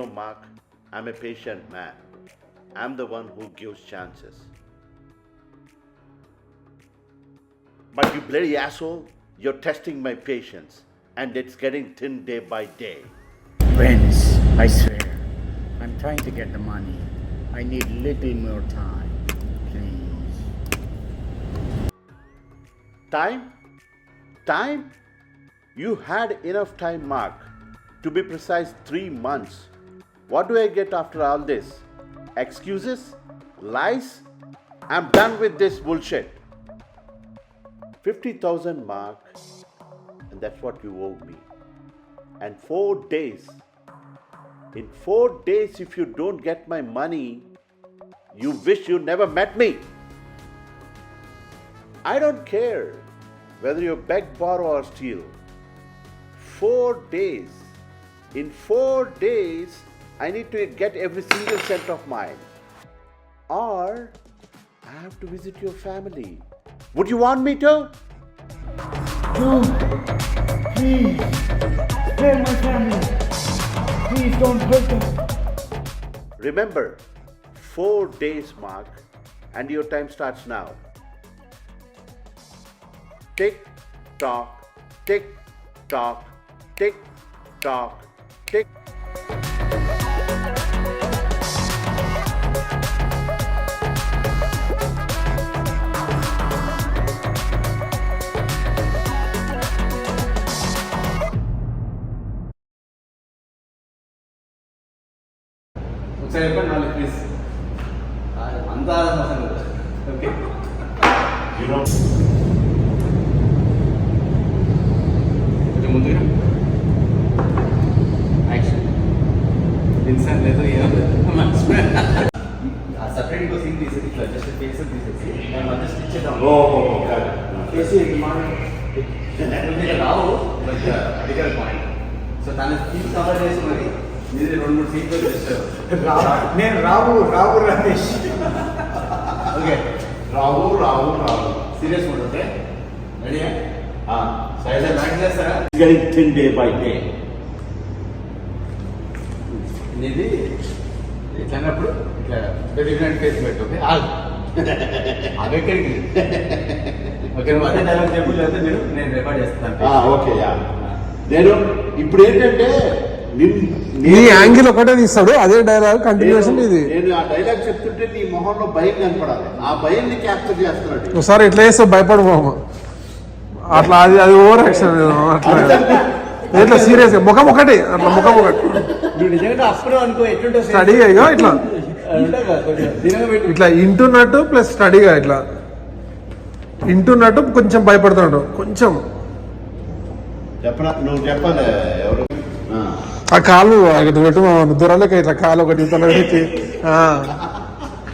Mark, I'm a patient man. I'm the one who gives chances. But you bloody asshole, you're testing my patience, and it's getting thin day by day. Vince, I swear, I'm trying to get the money. I need little more time, please. Time? Time? You had enough time, Mark. To be precise, 3 months. What do I get after all this? Excuses? Lies? I'm done with this bullshit. 50,000, Mark, and that's what you owe me. And 4 days. In 4 days, if you don't get my money, you wish you never met me. I don't care whether you beg, borrow, or steal. 4 days. In 4 days, I need to get every single cent of mine. Or I have to visit your family. Would you want me to? No, please, spare my family. Please don't hurt them. Remember, 4 days, Mark, and your time starts now. Tick, tock, tick, tock, tick, tock, tick. ఒకసారి చెప్పండి నాలుగు please అంతా okay కొంచెం ముందుగా action ఇన్సన్ లేదు ఏదో separate ఇంకో scene తీసేది ఇట్లా జస్ట్ ఫేస్ తీసేసి నేను జస్ట్ ఇచ్చేద్దాం చేసి రావు బట్ అడిగారు పాయింట్ సో తన సీన్ కవర్ చేసి మరి మీరు 2-3 సీట్లు చేస్తారు నేను రావు రాకేష్. ఓకే రావు సీరియస్ మోడ్ ఓకే రెడీయా సైజ్ బ్యాక్ చేస్తారా It's getting thin day by day. ఇది ఇట్లా అన్నప్పుడు ఇట్లా డిఫరెంట్ ఫేస్ పెట్టు ఓకే అవి ఎక్కడికి ఓకే నువ్వు అదే డైలాగ్ చెప్పు లేకపోతే నేను రికార్డ్ చేస్తాను ఓకే నేను ఇప్పుడు ఏంటంటే నీ యాంగిల్ ఒకటే తీస్తాడు, అదే డైలాగ్ కంటిన్యూషన్ ఇది. నేను ఆ డైలాగ్ చెప్తుంటే నీ మొహంలో భయం కనపడాలి, ఆ భయాన్ని క్యాప్చర్ చేస్తున్నాడు. ఒకసారి ఎట్లా చేస్తావు భయపడిపోము అట్లా, అది ఓవర్ యాక్షన్ అట్లా ఇట్లా సీరియస్ గా ముఖం ఒకటి అట్లా ముఖం ఒకటి స్టడీగా ఇగో ఇట్లా ఇట్లా ఇంటున్నట్టు ప్లస్ స్టడీగా ఇట్లా ఇంటున్నట్టు కొంచెం భయపడుతున్నాడు కొంచెం. చెప్పనా నువ్వు చెప్పాలి ఎవరు ఆ కాలు ఒకటి పెట్టు దూరాలకి ఇట్లా కాలు ఒకటి పెట్టి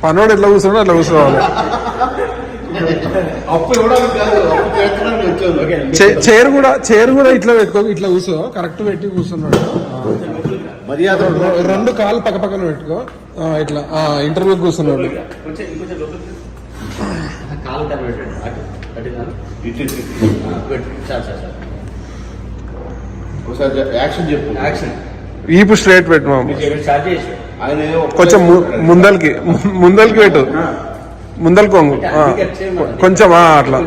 పనోడు ఎట్లా కూర్చున్నాడు అట్లా కూర్చోవాలి. చైర్ కూడా ఇట్లా పెట్టుకో, ఇట్లా కూర్చో కరెక్ట్ పెట్టి కూర్చున్నాడు. మర్యాద 2 కాళ్ళు పక్క పక్కన పెట్టుకో ఇట్లా ఇంటర్వ్యూ కూర్చున్నాడు. యాక్షన్ చెప్పు. ఈపు స్ట్రైట్ పెట్టు కొంచెం ముందలకి పెట్టు, ముందలకి కొంగు కొంచెం అట్లా.